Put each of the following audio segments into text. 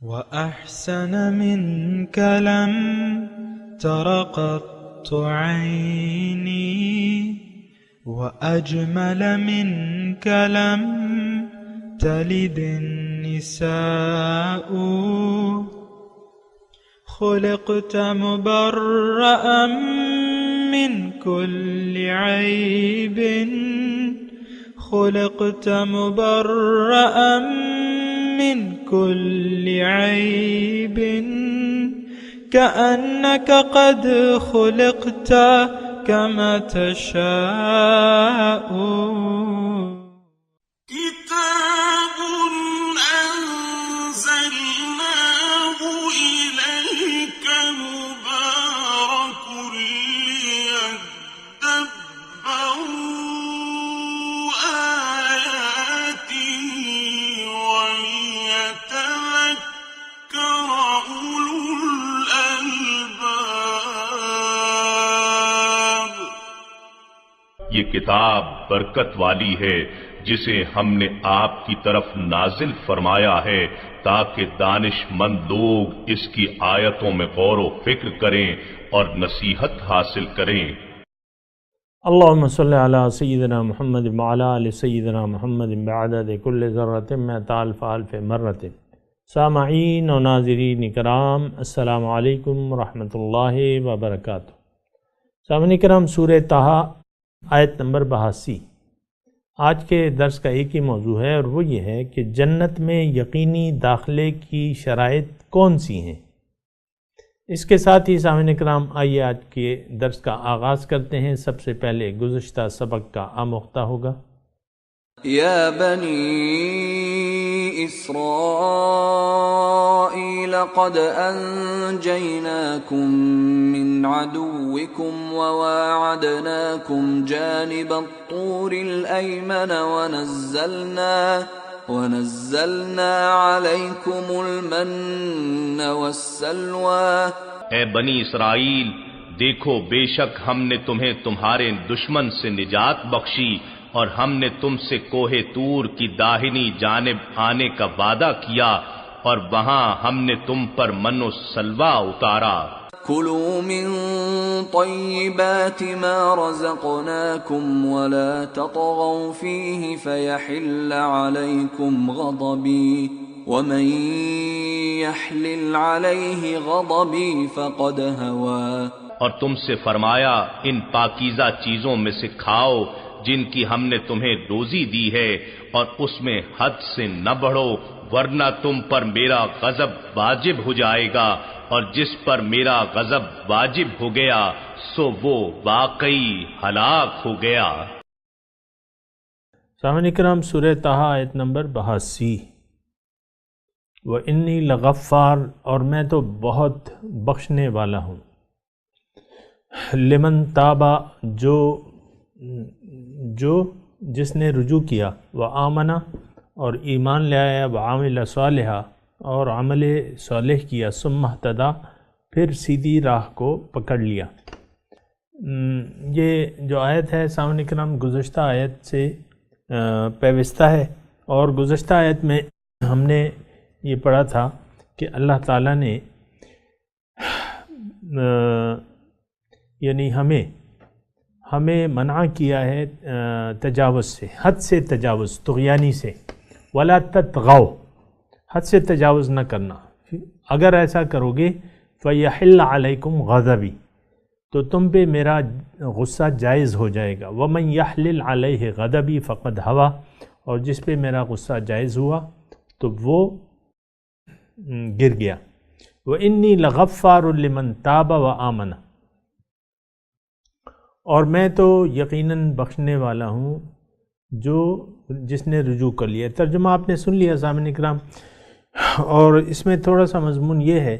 وأحسن منك لم تر قط عيني وأجمل منك لم تلد النساء خلقت مبرأ من كل عيب خلقت مبرأ من كل عيب كأنك قد خلقت كما تشاء كتاب أنزلناه إليك مبارك ليدبروا آياته وليتذكر أولو الألباب. یہ کتاب برکت والی ہے جسے ہم نے آپ کی طرف نازل فرمایا ہے تاکہ دانش مند لوگ اس کی آیتوں میں غور و فکر کریں اور نصیحت حاصل کریں. اللہم صلی علی سیدنا محمد وعلی آل سیدنا محمد بعدد کل ذرۃ مئۃ الف الف مرۃ. سامعین و ناظرین کرام، السلام علیکم ورحمۃ اللہ وبرکاتہ. سامعین کرام، سورہ طٰہٰ آیت نمبر 82 آج کے درس کا ایک ہی موضوع ہے، اور وہ یہ ہے کہ جنت میں یقینی داخلے کی شرائط کون سی ہیں. اس کے ساتھ ہی سامعین کرام آئیے آج کے درس کا آغاز کرتے ہیں. سب سے پہلے گزشتہ سبق کا آموختہ ہوگا. یا بنی اسرائیل قد انجیناکم من عدوکم وواعدناکم جانب الطور الایمن ونزلنا علیکم المن والسلوى. اے بنی اسرائیل، دیکھو بے شک ہم نے تمہیں تمہارے دشمن سے نجات بخشی اور ہم نے تم سے کوہ طور کی داہنی جانب آنے کا وعدہ کیا اور وہاں ہم نے تم پر من و سلوہ اتارا. کلوا من طیبات ما رزقناکم ولا تطغوا فیہ فیحل علیکم غضبی ومن یحلل علیہ غضبی فقد هوى. اور تم سے فرمایا ان پاکیزہ چیزوں میں سے کھاؤ جن کی ہم نے تمہیں روزی دی ہے، اور اس میں حد سے نہ بڑھو ورنہ تم پر میرا غضب واجب ہو جائے گا، اور جس پر میرا غضب واجب ہو گیا سو وہ واقعی ہلاک ہو گیا. سامعین کرام، سورہ طٰہٰ آیت نمبر 82. وَإِنِّي لَغَفَّارٌ، اور میں تو بہت بخشنے والا ہوں. لمن تابا، جو جس نے رجوع کیا، وآمنا، اور ایمان لے آیا، وعامل صالحا، اور عمل صالح کیا، ثم اہتدی، پھر سیدھی راہ کو پکڑ لیا. یہ جو آیت ہے سامعین کرام گزشتہ آیت سے پیوستہ ہے، اور گزشتہ آیت میں ہم نے یہ پڑھا تھا کہ اللہ تعالیٰ نے یعنی ہمیں منع کیا ہے تجاوز سے، حد سے تجاوز، طغیانی سے. ولا تطغوا، حد سے تجاوز نہ کرنا. اگر ایسا کرو گے فیحل علیکم غضبی، تو تم پہ میرا غصہ جائز ہو جائے گا. ومن یحلل علیہ غضبی فقد هوى، اور جس پہ میرا غصہ جائز ہوا تو وہ گر گیا. وانی لغفار لمن تاب وآمن، اور میں تو یقیناً بخشنے والا ہوں جس نے رجوع کر لیا. ترجمہ آپ نے سن لیا سامعین کرام، اور اس میں تھوڑا سا مضمون یہ ہے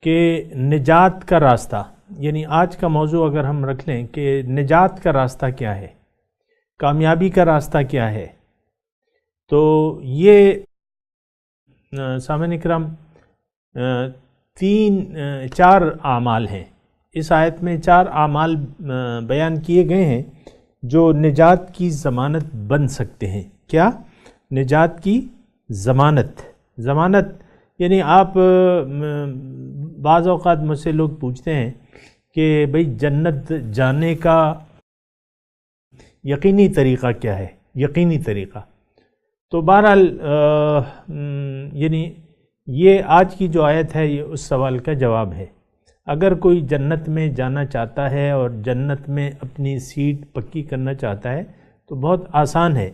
کہ نجات کا راستہ، یعنی آج کا موضوع اگر ہم رکھ لیں کہ نجات کا راستہ کیا ہے، کامیابی کا راستہ کیا ہے، تو یہ سامعین کرام 4 اعمال ہیں. اس آیت میں 4 اعمال بیان کیے گئے ہیں جو نجات کی ضمانت بن سکتے ہیں. کیا؟ نجات کی ضمانت یعنی آپ بعض اوقات مجھ سے لوگ پوچھتے ہیں کہ بھئی جنت جانے کا یقینی طریقہ کیا ہے، یقینی طریقہ. تو بہرحال یعنی یہ آج کی جو آیت ہے یہ اس سوال کا جواب ہے. اگر کوئی جنت میں جانا چاہتا ہے اور جنت میں اپنی سیٹ پکی کرنا چاہتا ہے تو بہت آسان ہے.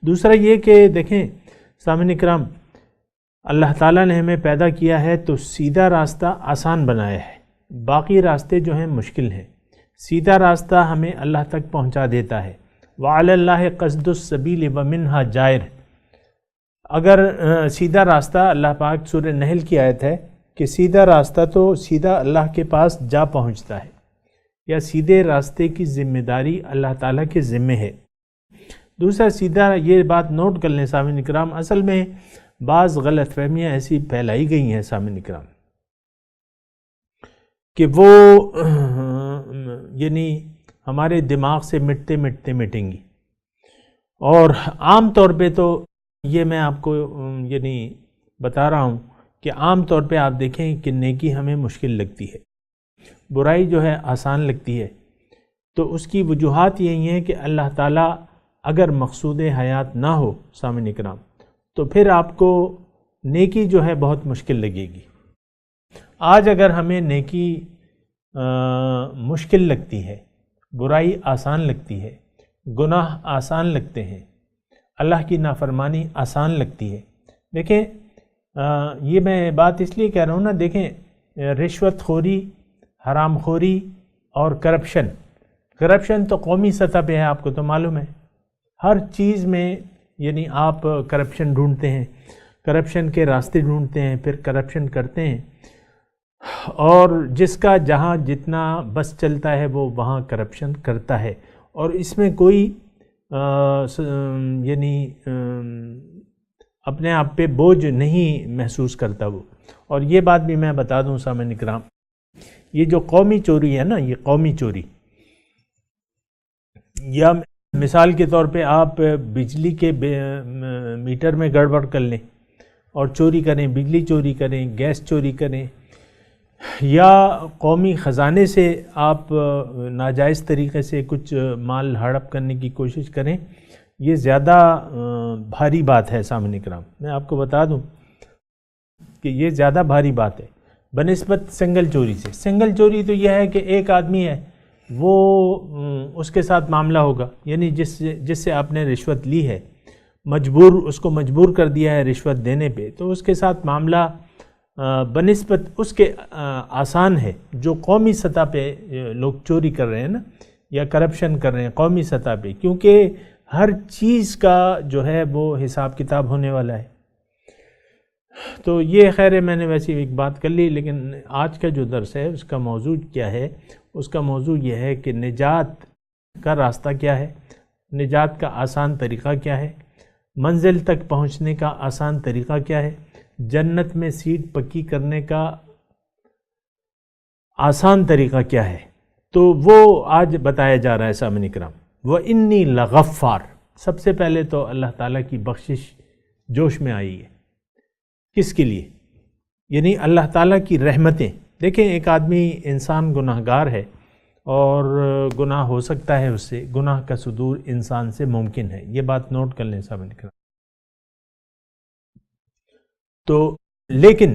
دوسرا یہ کہ دیکھیں سامعین کرام، اللہ تعالیٰ نے ہمیں پیدا کیا ہے تو سیدھا راستہ آسان بنایا ہے، باقی راستے جو ہیں مشکل ہیں. سیدھا راستہ ہمیں اللہ تک پہنچا دیتا ہے. وَعَلَى اللَّهِ قَصْدُ السَّبِيلِ وَمِنْهَا جَائِرٌ. اگر سیدھا راستہ، اللہ پاک سورہ نحل کی آیت ہے کہ سیدھا راستہ تو سیدھا اللہ کے پاس جا پہنچتا ہے، یا سیدھے راستے کی ذمہ داری اللہ تعالیٰ کے ذمہ ہے. دوسرا سیدھا، یہ بات نوٹ کر لیں سامعین کرام، اصل میں بعض غلط فہمیاں ایسی پھیلائی گئی ہیں سامعین کرام کہ وہ یعنی ہمارے دماغ سے مٹتے مٹتے مٹیں گی. اور عام طور پہ تو یہ میں آپ کو یعنی بتا رہا ہوں کہ عام طور پہ آپ دیکھیں کہ نیکی ہمیں مشکل لگتی ہے، برائی جو ہے آسان لگتی ہے. تو اس کی وجوہات یہی ہیں کہ اللہ تعالیٰ اگر مقصود حیات نہ ہو سامعین اکرام تو پھر آپ کو نیکی جو ہے بہت مشکل لگے گی. آج اگر ہمیں نیکی مشکل لگتی ہے، برائی آسان لگتی ہے، گناہ آسان لگتے ہیں، اللہ کی نافرمانی آسان لگتی ہے. دیکھیں یہ میں بات اس لیے کہہ رہا ہوں نا، دیکھیں رشوت خوری، حرام خوری اور کرپشن تو قومی سطح پہ ہے، آپ کو تو معلوم ہے. ہر چیز میں یعنی آپ کرپشن ڈھونڈتے ہیں، کرپشن کے راستے ڈھونڈتے ہیں، پھر کرپشن کرتے ہیں. اور جس کا جہاں جتنا بس چلتا ہے وہ وہاں کرپشن کرتا ہے، اور اس میں کوئی یعنی اپنے آپ پہ بوجھ نہیں محسوس کرتا وہ. اور یہ بات بھی میں بتا دوں سامعین اکرام، یہ جو قومی چوری ہے نا، یہ قومی چوری، یا مثال کے طور پہ آپ بجلی کے میٹر میں گڑبڑ کر لیں اور چوری کریں، بجلی چوری کریں، گیس چوری کریں، یا قومی خزانے سے آپ ناجائز طریقے سے کچھ مال ہڑپ کرنے کی کوشش کریں، یہ زیادہ بھاری بات ہے سامعین کرام. میں آپ کو بتا دوں کہ یہ زیادہ بھاری بات ہے بنسبت سنگل چوری سے. سنگل چوری تو یہ ہے کہ ایک آدمی ہے، وہ اس کے ساتھ معاملہ ہوگا، یعنی جس سے آپ نے رشوت لی ہے، اس کو مجبور کر دیا ہے رشوت دینے پہ، تو اس کے ساتھ معاملہ بنسبت اس کے آسان ہے. جو قومی سطح پہ لوگ چوری کر رہے ہیں نا، یا کرپشن کر رہے ہیں قومی سطح پہ، کیونکہ ہر چیز کا جو ہے وہ حساب کتاب ہونے والا ہے. تو یہ خیر ہے، میں نے ویسی ایک بات کر لی، لیکن آج کا جو درس ہے اس کا موضوع کیا ہے؟ اس کا موضوع یہ ہے کہ نجات کا راستہ کیا ہے، نجات کا آسان طریقہ کیا ہے، منزل تک پہنچنے کا آسان طریقہ کیا ہے، جنت میں سیٹ پکی کرنے کا آسان طریقہ کیا ہے. تو وہ آج بتایا جا رہا ہے سامعین کرام. وَإِنِّي لَغَفَّارٌ. سب سے پہلے تو اللہ تعالیٰ کی بخشش جوش میں آئی ہے. کس کے لیے؟ یعنی اللہ تعالیٰ کی رحمتیں. دیکھیں ایک آدمی انسان گناہ گار ہے اور گناہ ہو سکتا ہے، اس سے گناہ کا صدور انسان سے ممکن ہے. یہ بات نوٹ کر لیں سامعین کرام. تو لیکن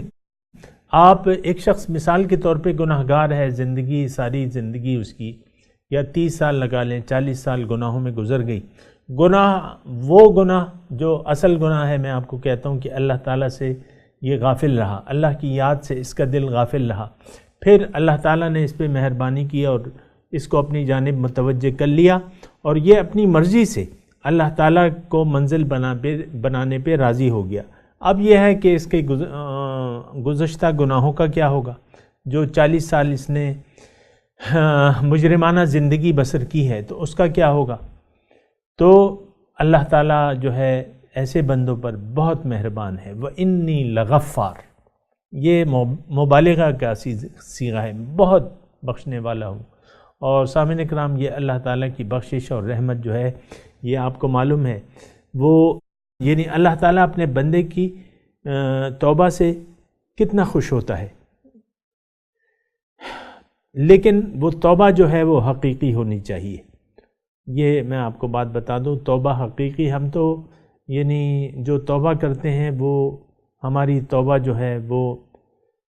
آپ ایک شخص مثال کے طور پہ گناہ گار ہے، ساری زندگی اس کی، یا 30 سال لگا لیں، 40 سال گناہوں میں گزر گئی. وہ گناہ جو اصل گناہ ہے، میں آپ کو کہتا ہوں کہ اللہ تعالیٰ سے یہ غافل رہا، اللہ کی یاد سے اس کا دل غافل رہا. پھر اللہ تعالیٰ نے اس پہ مہربانی کی اور اس کو اپنی جانب متوجہ کر لیا، اور یہ اپنی مرضی سے اللہ تعالیٰ کو منزل بنانے پہ راضی ہو گیا. اب یہ ہے کہ اس کے گزشتہ گناہوں کا کیا ہوگا؟ جو 40 سال اس نے مجرمانہ زندگی بسر کی ہے، تو اس کا کیا ہوگا؟ تو اللہ تعالیٰ جو ہے ایسے بندوں پر بہت مہربان ہے. وَإِنِّي لَغَفَّارٌ. یہ مبالغہ کا صیغہ ہے، بہت بخشنے والا ہوں. اور سامعین کرام، یہ اللہ تعالیٰ کی بخشش اور رحمت جو ہے، یہ آپ کو معلوم ہے، وہ یعنی اللہ تعالیٰ اپنے بندے کی توبہ سے کتنا خوش ہوتا ہے، لیکن وہ توبہ جو ہے وہ حقیقی ہونی چاہیے۔ یہ میں آپ کو بات بتا دوں، توبہ حقیقی، ہم تو یعنی جو توبہ کرتے ہیں وہ ہماری توبہ جو ہے وہ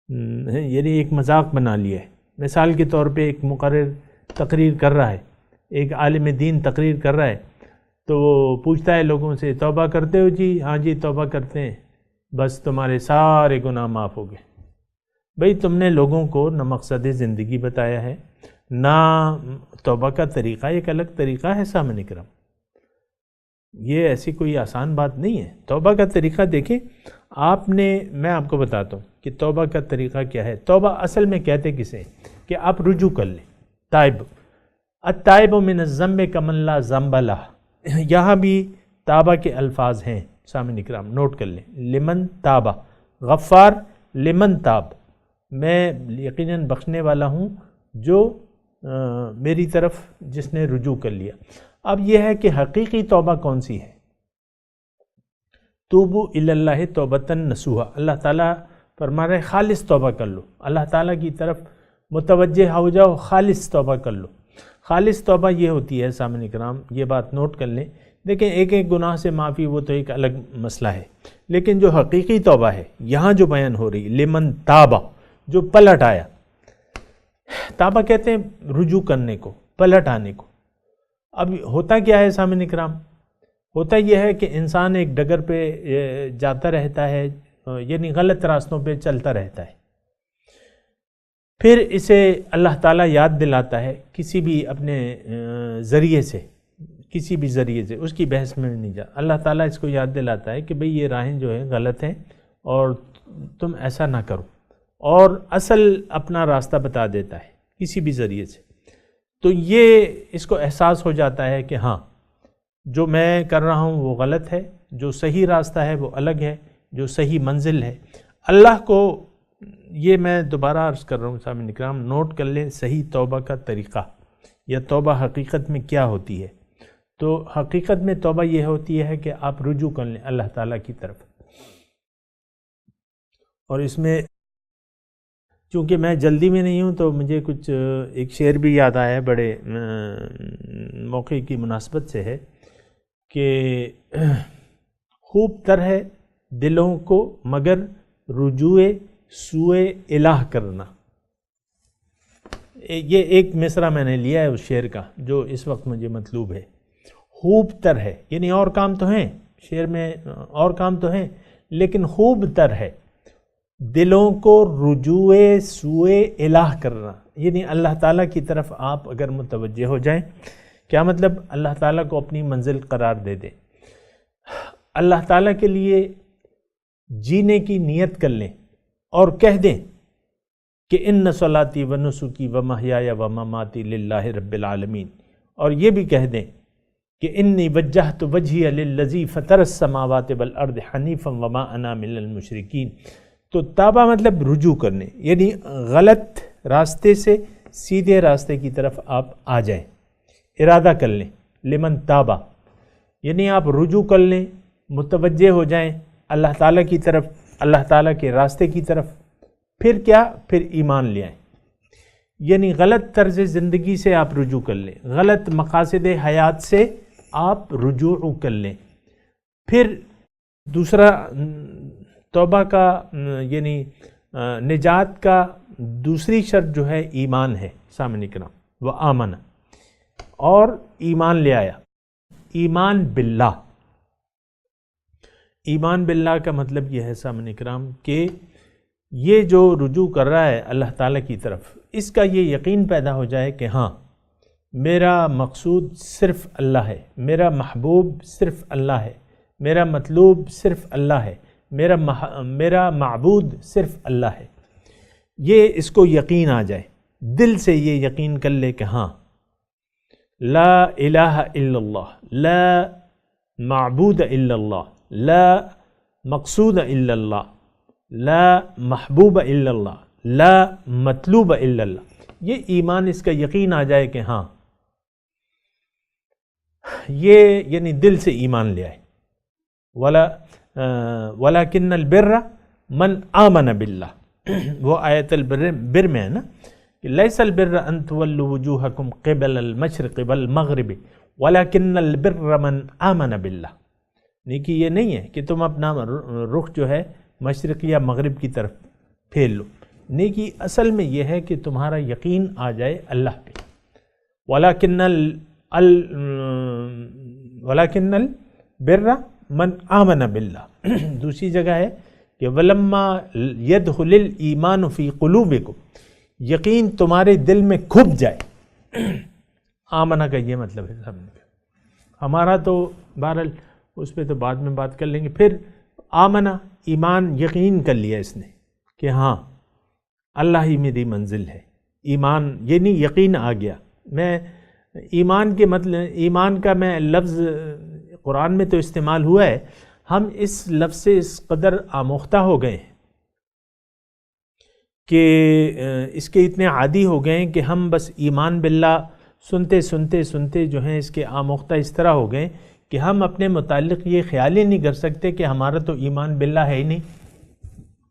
یعنی ایک مذاق بنا لیا ہے۔ مثال کے طور پہ ایک مقرر تقریر کر رہا ہے، ایک عالم دین تقریر کر رہا ہے، تو وہ پوچھتا ہے لوگوں سے توبہ کرتے ہو جی؟ ہاں جی توبہ کرتے ہیں، بس تمہارے سارے گناہ معاف ہو گئے۔ بھئی تم نے لوگوں کو نہ مقصد زندگی بتایا ہے، نہ توبہ کا طریقہ، ایک الگ طریقہ ہے سامنے کرام۔ یہ ایسی کوئی آسان بات نہیں ہے۔ توبہ کا طریقہ دیکھیں آپ نے، میں آپ کو بتاتا ہوں کہ توبہ کا طریقہ کیا ہے۔ توبہ اصل میں کہتے کسے کہ آپ رجوع کر لیں، تائب، التائب من الذنب کمن لا ذنب لہ، یہاں بھی تابہ کے الفاظ ہیں سامنے کرام، نوٹ کر لیں، لمن تابہ، غفار لمن تاب، میں یقیناً بخشنے والا ہوں جو میری طرف جس نے رجوع کر لیا۔ اب یہ ہے کہ حقیقی توبہ کون سی ہے؟ توبو الی اللہ توبۃ نصوحا، اللہ تعالیٰ فرما رہے خالص توبہ کر لو، اللہ تعالیٰ کی طرف متوجہ ہو جاؤ، خالص توبہ کر لو۔ خالص توبہ یہ ہوتی ہے سامنے کرام، یہ بات نوٹ کر لیں۔ دیکھیں ایک ایک گناہ سے معافی وہ تو ایک الگ مسئلہ ہے، لیکن جو حقیقی توبہ ہے یہاں جو بیان ہو رہی، لمن تابہ، جو پلٹ آیا۔ تابہ کہتے ہیں رجوع کرنے کو، پلٹ آنے کو۔ اب ہوتا کیا ہے سامعین کرام؟ ہوتا یہ ہے کہ انسان ایک ڈگر پہ جاتا رہتا ہے، یعنی غلط راستوں پہ چلتا رہتا ہے، پھر اسے اللہ تعالیٰ یاد دلاتا ہے کسی بھی اپنے ذریعے سے، کسی بھی ذریعے سے، اس کی بحث میں نہیں جا، اللہ تعالیٰ اس کو یاد دلاتا ہے کہ بھئی یہ راہیں جو ہیں غلط ہیں اور تم ایسا نہ کرو، اور اصل اپنا راستہ بتا دیتا ہے کسی بھی ذریعے سے۔ تو یہ اس کو احساس ہو جاتا ہے کہ ہاں جو میں کر رہا ہوں وہ غلط ہے، جو صحیح راستہ ہے وہ الگ ہے، جو صحیح منزل ہے۔ اللہ کو، یہ میں دوبارہ عرض کر رہا ہوں سامعین کرام، نوٹ کر لیں صحیح توبہ کا طریقہ، یا توبہ حقیقت میں کیا ہوتی ہے۔ تو حقیقت میں توبہ یہ ہوتی ہے کہ آپ رجوع کر لیں اللہ تعالیٰ کی طرف۔ اور اس میں چونکہ میں جلدی میں نہیں ہوں تو مجھے کچھ ایک شعر بھی یاد آیا ہے، بڑے موقع کی مناسبت سے ہے کہ خوب تر ہے دلوں کو مگر رجوع سوئے الہ کرنا۔ یہ ایک مصرع میں نے لیا ہے اس شعر کا جو اس وقت مجھے مطلوب ہے۔ خوب تر ہے، یعنی اور کام تو ہیں شعر میں، اور کام تو ہیں، لیکن خوب تر ہے دلوں کو رجوع سوئے الہ کرنا، یعنی اللہ تعالیٰ کی طرف آپ اگر متوجہ ہو جائیں، کیا مطلب؟ اللہ تعالیٰ کو اپنی منزل قرار دے دیں، اللہ تعالیٰ کے لیے جینے کی نیت کر لیں اور کہہ دیں کہ ان صلاتی و نسکی و محیای و مماتی للہ رب العالمین، اور یہ بھی کہہ دیں کہ انی وجہت وجہی للذی فطر السماوات والارض حنیفا وما انا من المشرکین۔ تو توبہ مطلب رجوع کرنے، یعنی غلط راستے سے سیدھے راستے کی طرف آپ آ جائیں، ارادہ کر لیں، لمن تابہ، یعنی آپ رجوع کر لیں، متوجہ ہو جائیں اللہ تعالیٰ کی طرف، اللہ تعالیٰ کے راستے کی طرف۔ پھر کیا؟ پھر ایمان لے آئیں، یعنی غلط طرز زندگی سے آپ رجوع کر لیں، غلط مقاصد حیات سے آپ رجوع کر لیں۔ پھر دوسرا توبہ کا یعنی نجات کا دوسری شرط جو ہے ایمان ہے سامنے کرام، وہ آمن، اور ایمان لے آیا۔ ایمان باللہ، ایمان باللہ کا مطلب یہ ہے سامنے کرام کہ یہ جو رجوع کر رہا ہے اللہ تعالیٰ کی طرف، اس کا یہ یقین پیدا ہو جائے کہ ہاں میرا مقصود صرف اللہ ہے، میرا محبوب صرف اللہ ہے، میرا مطلوب صرف اللہ ہے، میرا معبود صرف اللہ ہے۔ یہ اس کو یقین آ جائے، دل سے یہ یقین کر لے کہ ہاں لا الہ الا اللہ، لا معبود الا اللہ، لا مقصود الا اللہ، لا محبوب الا اللہ، لا مطلوب الا اللہ۔ یہ ایمان، اس کا یقین آ جائے کہ ہاں یہ، یعنی دل سے ایمان لے آئے۔ ولا وَلَكِنَّ الْبِرَّ مَنْ آمَنَ بِاللَّهِ، وہ آیت البر میں ہے نا، لَيْسَ الْبِرَّ أَن تُوَلُّوا وُجُوهَكُمْ قِبَلَ الْمَشْرِقِ وَالْمَغْرِبِ وَلَكِنَّ الْبِرَّ مَنْ آمَنَ بِاللَّهِ، نیکی یہ نہیں ہے کہ تم اپنا رخ جو ہے مشرق یا مغرب کی طرف پھیر لو، نیکی اصل میں یہ ہے کہ تمہارا یقین آ جائے اللہ پہ. وَلَكِنَّ الْبِرَّ مَنْ آمَنَ بِاللَّهِ. دوسری جگہ ہے کہ وَلَمَّا يَدْخُلِ الْإِيمَانُ فِي قُلُوبِكُمْ، یقین تمہارے دل میں کھپ جائے. آمنہ کا یہ مطلب ہے ہمارا، تو بہرحال اس پہ تو بعد میں بات کر لیں گے. پھر آمنہ ایمان، یقین کر لیا اس نے کہ ہاں اللہ ہی میری منزل ہے. ایمان یعنی یقین آ گیا. میں ایمان کے مطلب، ایمان کا میں لفظ قرآن میں تو استعمال ہوا ہے، ہم اس لفظ سے اس قدر آموختہ ہو گئے ہیں کہ اس کے اتنے عادی ہو گئے ہیں کہ ہم بس ایمان باللہ سنتے جو ہیں اس کے آموختہ اس طرح ہو گئے کہ ہم اپنے متعلق یہ خیال ہی نہیں کر سکتے کہ ہمارا تو ایمان باللہ ہے ہی نہیں.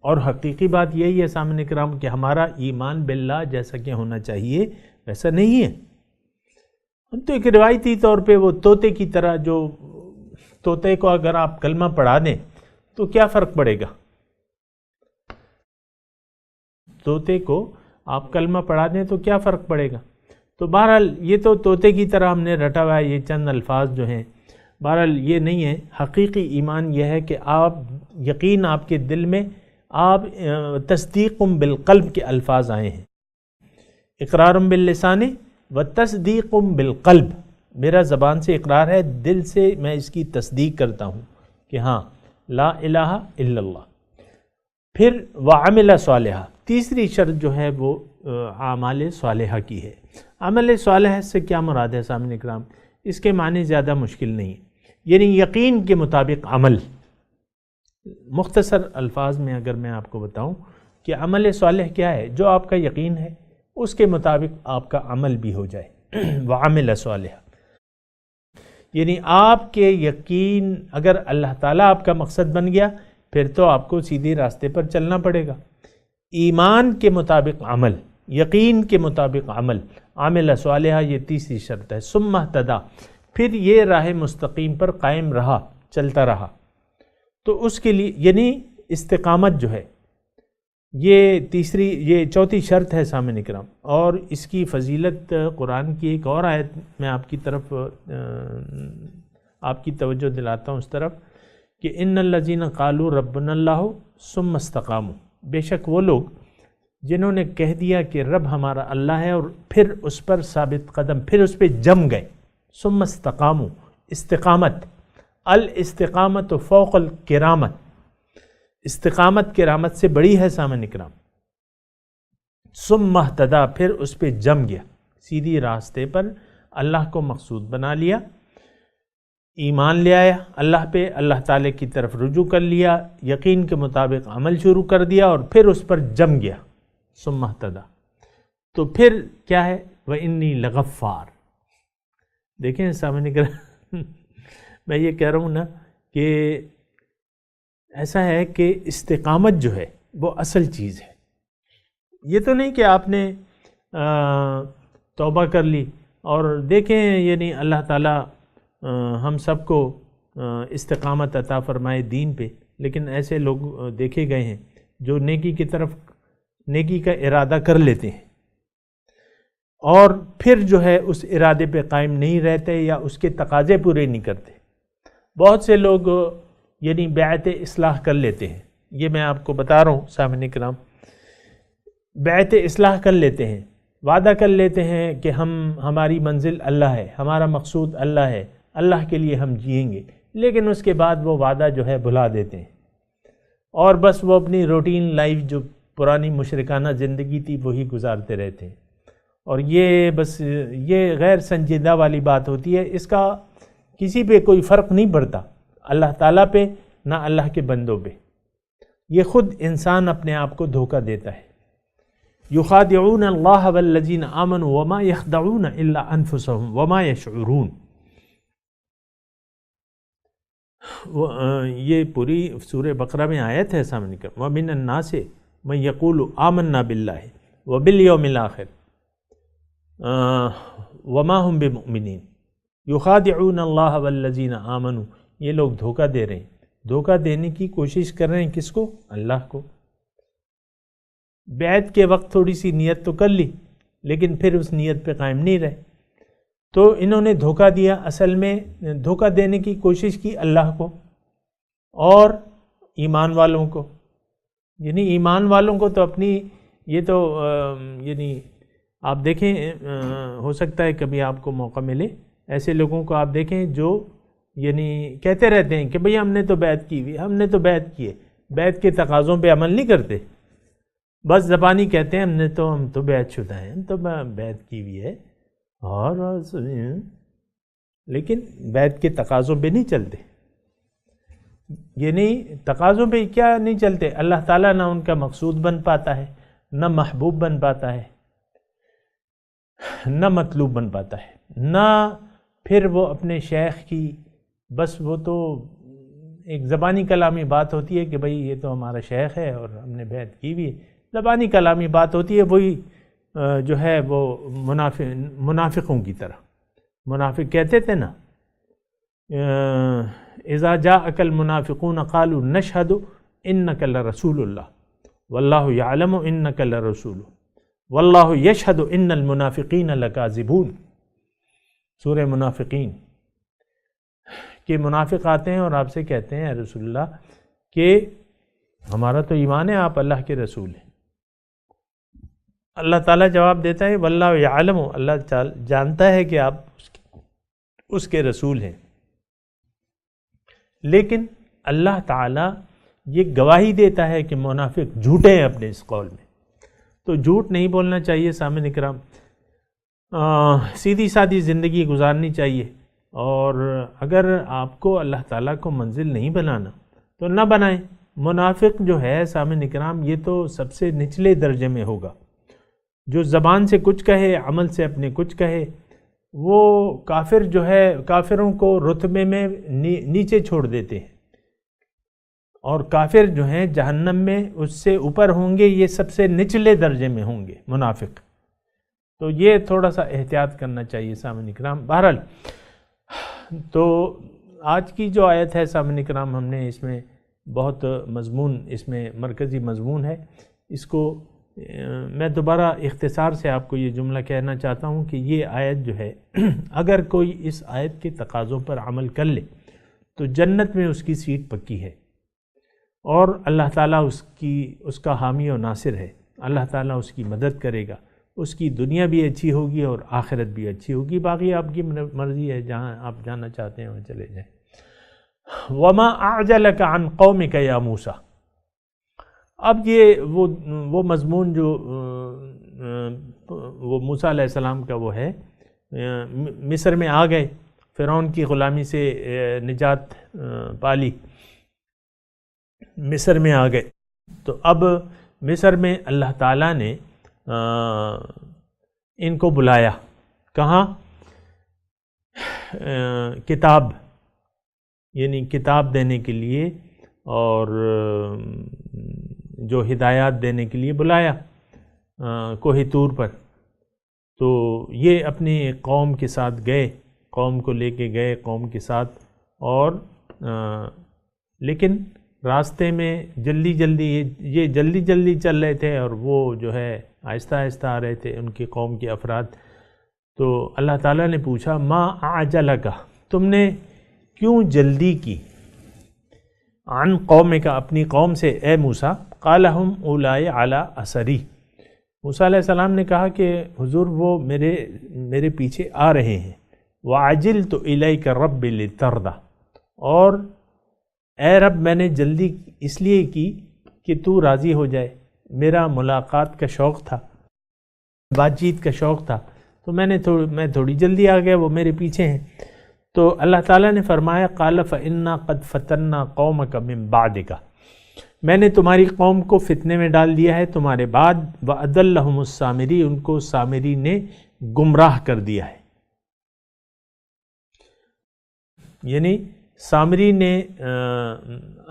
اور حقیقی بات یہی ہے سامنے کرام کہ ہمارا ایمان باللہ جیسا کہ ہونا چاہیے ویسا نہیں ہے. ہم تو ایک روایتی طور پہ وہ طوطے کی طرح، جو طوطے کو اگر آپ کلمہ پڑھا دیں تو کیا فرق پڑے گا؟ طوطے کو آپ کلمہ پڑھا دیں تو کیا فرق پڑے گا؟ تو بہرحال یہ تو طوطے کی طرح ہم نے رٹا ہوا ہے یہ چند الفاظ جو ہیں. بہرحال یہ نہیں ہے. حقیقی ایمان یہ ہے کہ آپ یقین آپ کے دل میں، آپ تصدیق بالقلب کے الفاظ آئے ہیں. اقرار باللسان و تصدیق بالقلب، میرا زبان سے اقرار ہے، دل سے میں اس کی تصدیق کرتا ہوں کہ ہاں لا الہ الا اللہ. پھر وعمل صالحہ، تیسری شرط جو ہے وہ اعمال صالحہ کی ہے. عمل صالحہ سے کیا مراد ہے سامنے کرام؟ اس کے معنی زیادہ مشکل نہیں، یعنی یقین کے مطابق عمل. مختصر الفاظ میں اگر میں آپ کو بتاؤں کہ عمل صالح کیا ہے، جو آپ کا یقین ہے اس کے مطابق آپ کا عمل بھی ہو جائے. وعمل صالحہ یعنی آپ کے یقین، اگر اللہ تعالیٰ آپ کا مقصد بن گیا پھر تو آپ کو سیدھے راستے پر چلنا پڑے گا. ایمان کے مطابق عمل، یقین کے مطابق عمل، عامل صالحہ یہ تیسری شرط ہے. ثم اہتدی، پھر یہ راہ مستقیم پر قائم رہا، چلتا رہا. تو اس کے لیے یعنی استقامت جو ہے یہ چوتھی شرط ہے سامعین کرام. اور اس کی فضیلت قرآن کی ایک اور آیت میں آپ کی طرف آپ کی توجہ دلاتا ہوں اس طرف کہ ان الذین قالوا ربنا اللہ ثم استقاموا، بے شک وہ لوگ جنہوں نے کہہ دیا کہ رب ہمارا اللہ ہے اور پھر اس پر ثابت قدم، پھر اس پہ جم گئے. ثم استقاموا، استقامت، الاستقامت فوق الکرامت، استقامت کرامت سے بڑی ہے سامعین کرام. ثم اہتدی، پھر اس پہ جم گیا، سیدھی راستے پر اللہ کو مقصود بنا لیا، ایمان لے آیا اللہ پہ، اللہ تعالیٰ کی طرف رجوع کر لیا، یقین کے مطابق عمل شروع کر دیا اور پھر اس پر جم گیا. ثم اہتدی، تو پھر کیا ہے؟ وَإِنِّي لَغَفَّارٌ. دیکھیں سامنے میں یہ کہہ رہا ہوں نا کہ ایسا ہے کہ استقامت جو ہے وہ اصل چیز ہے. یہ تو نہیں کہ آپ نے توبہ کر لی اور دیکھیں یعنی اللہ تعالیٰ ہم سب کو استقامت عطا فرمائے دین پہ، لیکن ایسے لوگ دیکھے گئے ہیں جو نیکی کی طرف نیکی کا ارادہ کر لیتے ہیں اور پھر جو ہے اس ارادے پہ قائم نہیں رہتے یا اس کے تقاضے پورے نہیں کرتے. بہت سے لوگ یعنی بیعت اصلاح کر لیتے ہیں، یہ میں آپ کو بتا رہا ہوں سامعین کرام، بیعت اصلاح کر لیتے ہیں، وعدہ کر لیتے ہیں کہ ہماری منزل اللہ ہے، ہمارا مقصود اللہ ہے، اللہ کے لیے ہم جئیں گے، لیکن اس کے بعد وہ وعدہ جو ہے بھلا دیتے ہیں اور بس وہ اپنی روٹین لائف جو پرانی مشرکانہ زندگی تھی وہی گزارتے رہتے ہیں. اور یہ بس یہ غیر سنجیدہ والی بات ہوتی ہے، اس کا کسی پہ کوئی فرق نہیں پڑتا، اللہ تعالیٰ پہ نہ اللہ کے بندوں پہ. یہ خود انسان اپنے آپ کو دھوکہ دیتا ہے. یخادعون اللہ والذین آمنوا وما یخدعون الا انفسهم وما یشعرون. یہ پوری سورہ بقرہ میں آیت ہے سامنے کا، وَمِنَ النَّاسِ مَن يَقُولُ آمَنَّا بِاللَّهِ وَبِالْيَوْمِ الْآخِرِ وَمَا هُم بِمُؤْمِنِينَ يُخَادِعُونَ اللَّهَ وَالَّذِينَ آمَنُوا، یہ لوگ دھوکہ دے رہے ہیں، دھوکہ دینے کی کوشش کر رہے ہیں کس کو؟ اللہ کو۔ بیعت کے وقت تھوڑی سی نیت تو کر لی لیکن پھر اس نیت پہ قائم نہیں رہے، تو انہوں نے دھوکہ دیا، اصل میں دھوکہ دینے کی کوشش کی اللہ کو اور ایمان والوں کو، یعنی ایمان والوں کو تو اپنی یہ تو یعنی آپ دیکھیں ہو سکتا ہے کبھی آپ کو موقع ملے، ایسے لوگوں کو آپ دیکھیں جو یعنی کہتے رہتے ہیں کہ بھئی ہم نے تو بیعت کی ہوئی، ہم نے تو بیعت کی ہے، بیعت کے تقاضوں پہ عمل نہیں کرتے، بس زبانی کہتے ہیں ہم تو بیعت شدہ ہیں، ہم تو بیعت کی ہوئی ہے، اور لیکن بیعت کے تقاضوں پہ نہیں چلتے، یعنی تقاضوں پہ کیا نہیں چلتے؟ اللہ تعالیٰ نہ ان کا مقصود بن پاتا ہے، نہ محبوب بن پاتا ہے، نہ مطلوب بن پاتا ہے، نہ پھر وہ اپنے شیخ کی، بس وہ تو ایک زبانی کلامی بات ہوتی ہے کہ بھئی یہ تو ہمارا شیخ ہے اور ہم نے بیعت کی ہوئی ہے، زبانی کلامی بات ہوتی ہے، وہی جو ہے وہ منافقوں کی طرح، منافق کہتے تھے نا اذا جاءک المنافقون قالوا نشهد انک لرسول اللہ واللہ یعلم انک لرسول واللہ یشہد ان المنافقین لکاذبون، سورہ منافقین کہ منافق آتے ہیں اور آپ سے کہتے ہیں اے رسول اللہ کہ ہمارا تو ایمان ہے آپ اللہ کے رسول ہیں، اللہ تعالیٰ جواب دیتا ہے واللہ یعلم، اللہ جانتا ہے کہ آپ اس کے رسول ہیں، لیکن اللہ تعالیٰ یہ گواہی دیتا ہے کہ منافق جھوٹے ہیں اپنے اس قول میں، تو جھوٹ نہیں بولنا چاہیے سامعین کرام، سیدھی سادھی زندگی گزارنی چاہیے، اور اگر آپ کو اللہ تعالیٰ کو منزل نہیں بنانا تو نہ بنائیں۔ منافق جو ہے سامعین کرام یہ تو سب سے نچلے درجے میں ہوگا، جو زبان سے کچھ کہے عمل سے اپنے کچھ کہے، وہ کافر جو ہے کافروں کو رتبے میں نیچے چھوڑ دیتے ہیں، اور کافر جو ہیں جہنم میں اس سے اوپر ہوں گے، یہ سب سے نچلے درجے میں ہوں گے منافق، تو یہ تھوڑا سا احتیاط کرنا چاہیے سامعین کرام۔ بہرحال تو آج کی جو آیت ہے سامعین کرام ہم نے اس میں بہت مضمون، اس میں مرکزی مضمون ہے، اس کو میں دوبارہ اختصار سے آپ کو یہ جملہ کہنا چاہتا ہوں کہ یہ آیت جو ہے اگر کوئی اس آیت کے تقاضوں پر عمل کر لے تو جنت میں اس کی سیٹ پکی ہے، اور اللہ تعالیٰ اس کا حامی و ناصر ہے، اللہ تعالیٰ اس کی مدد کرے گا، اس کی دنیا بھی اچھی ہوگی اور آخرت بھی اچھی ہوگی، باقی آپ کی مرضی ہے، جہاں آپ جانا چاہتے ہیں وہاں چلے جائیں۔ وَمَا أَعْجَلَكَ عَنْ قَوْمِكَ يَا مُوسَى، اب یہ وہ مضمون جو وہ موسیٰ علیہ السلام کا وہ ہے، مصر میں آ گئے، فرعون کی غلامی سے نجات پالی، مصر میں آ گئے، تو اب مصر میں اللہ تعالیٰ نے ان کو بلایا، کہاں؟ کتاب، یعنی کتاب دینے کے لیے اور جو ہدایات دینے کے لیے بلایا کوہ طور پر، تو یہ اپنی قوم کے ساتھ گئے، قوم کو لے کے گئے قوم کے ساتھ، اور لیکن راستے میں جلدی جلدی چل رہے تھے، اور وہ جو ہے آہستہ آہستہ آ رہے تھے ان کی قوم کے افراد، تو اللہ تعالیٰ نے پوچھا ما اعجلک، تم نے کیوں جلدی کی، عن قومک، اپنی قوم سے، اے موسیٰ، قال ہم اولائی علی اثری، موسیٰ علیہ السلام نے کہا کہ حضور وہ میرے پیچھے آ رہے ہیں، وعجلت الیک رب لترضی، اور اے رب میں نے جلدی اس لیے کی کہ تو راضی ہو جائے، میرا ملاقات کا شوق تھا، بات چیت کا شوق تھا، تو میں تھوڑی جلدی آ گیا، وہ میرے پیچھے ہیں۔ تو اللہ تعالیٰ نے فرمایا قال فإنا قد فتنا قومک من بعدک، میں نے تمہاری قوم کو فتنے میں ڈال دیا ہے تمہارے بعد، وأضلهم السامری، ان کو سامری نے گمراہ کر دیا ہے، یعنی سامری نے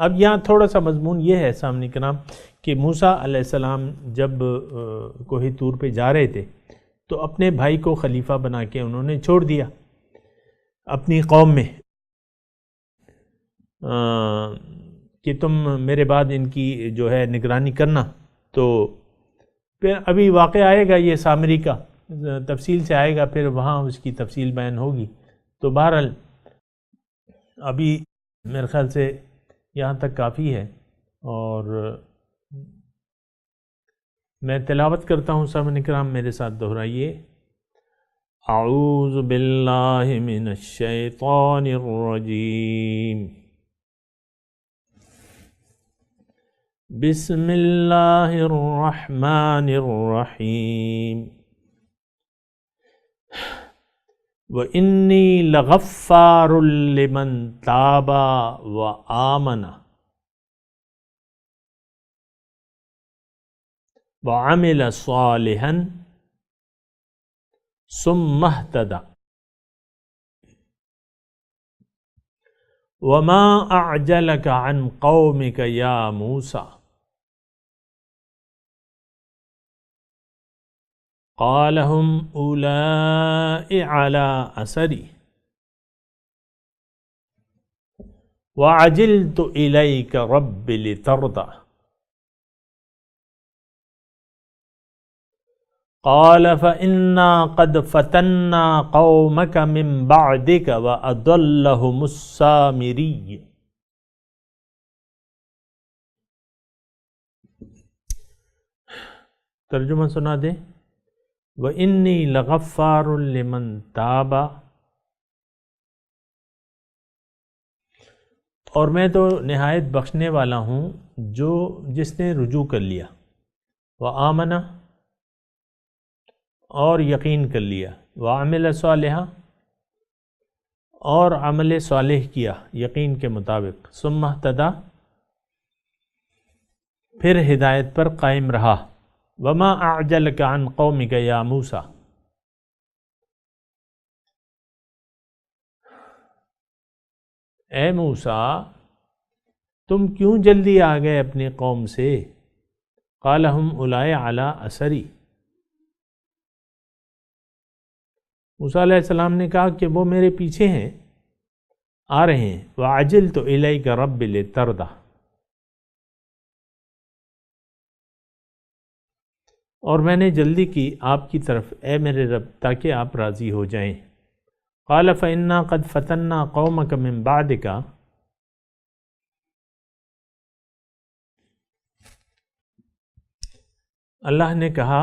اب یہاں تھوڑا سا مضمون یہ ہے سامعین کرام کہ موسیٰ علیہ السلام جب کوہ طور پہ جا رہے تھے تو اپنے بھائی کو خلیفہ بنا کے انہوں نے چھوڑ دیا اپنی قوم میں کہ تم میرے بعد ان کی جو ہے نگرانی کرنا. تو پھر ابھی واقعہ آئے گا یہ سامری کا، تفصیل سے آئے گا، پھر وہاں اس کی تفصیل بیان ہوگی. تو بہرحال ابھی میرے خیال سے یہاں تک کافی ہے، اور میں تلاوت کرتا ہوں. سامعین کرام میرے ساتھ دہرائیے. اعوذ باللہ من الشیطان الرجیم، بسم اللہ الرحمن الرحیم. وَإِنِّي لَغَفَّارٌ لِمَن تَابَ وَآمَنَ وَعَمِلَ صَالِحًا ثُمَّ اهْتَدَى. وَمَا أَعْجَلَكَ عَنْ قَوْمِكَ يَا مُوسَى قال هم أولئك على أثري وعجلت إليك رب لترضى. قال فإنا قد فتنا قومك من بعدك وأضلهم السامري. ترجمہ سنا دے. وَإِنِّي لَغَفَّارٌ لِمَن تَابَ، اور میں تو نہایت بخشنے والا ہوں جس نے رجوع کر لیا، وَآمَنَ، اور یقین کر لیا، وَعَمِلَ صَالِحًا، اور عمل صالح کیا یقین کے مطابق، ثُمَّ اهْتَدَى، پھر ہدایت پر قائم رہا. وما اعجلک عن قومک یا موسیٰ، اے موسیٰ تم کیوں جلدی آ گئے اپنی قوم سے. قال ہم اولئک علی اثری، موسیٰ علیہ السلام نے کہا کہ وہ میرے پیچھے ہیں، آ رہے ہیں. وعجلت الیک رب لترضی، اور میں نے جلدی کی آپ کی طرف اے میرے رب تاکہ آپ راضی ہو جائیں. قال فإنا قد فتنا قومك من بعدك، اللہ نے کہا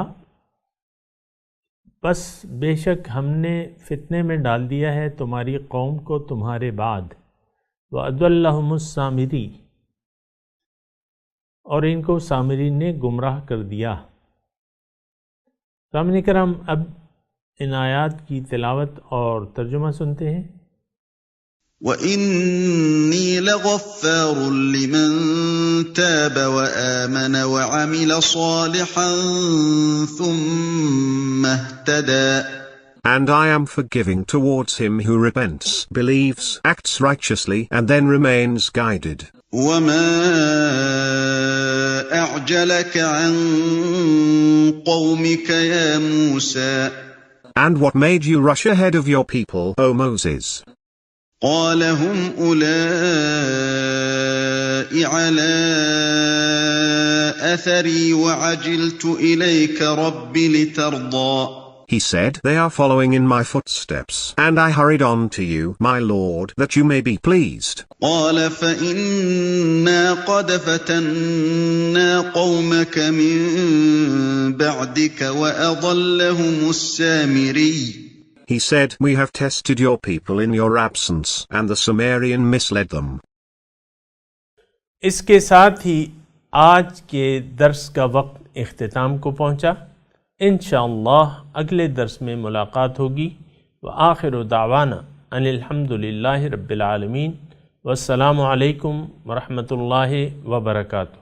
بس بے شک ہم نے فتنے میں ڈال دیا ہے تمہاری قوم کو تمہارے بعد. وَأَضَلَّهُمُ السَّامِرِي، اور ان کو سامری نے گمراہ کر دیا. سامعین کرام اب ان آیات کی تلاوت اور ترجمہ سنتے ہیں. وَإِنِّي لَغَفَّارٌ لِمَن تَابَ وَآمَنَ وَعَمِلَ صَالِحًا ثُمَّ اهْتَدَى. And I am forgiving towards him who repents, believes, acts righteously, and then remains guided. وَمَا أَعْجَلَكَ عَنْ قَوْمِكَ يَا مُوسَى. And what made you rush ahead of your people, O Moses? قَالَ هُمْ أُولَئِكَ عَلَى أَثَرِي وَعَجِلْتُ إِلَيْكَ رَبِّ لِتَرْضَى. He said, they are following in my footsteps, and I hurried on to you, my Lord, that you may be pleased. قال فإنا قد فتنا قومك من بعدك وأضلهم السامري. He said, we have tested your people in your absence, and the Sumerian misled them. اس کے ساتھ ہی آج کے درس کا وقت اختتام کو پہنچا. انشاءاللہ اگلے درس میں ملاقات ہوگی. وآخر دعوانا ان الحمدللہ رب العالمین. والسلام علیکم ورحمۃ اللہ وبرکاتہ.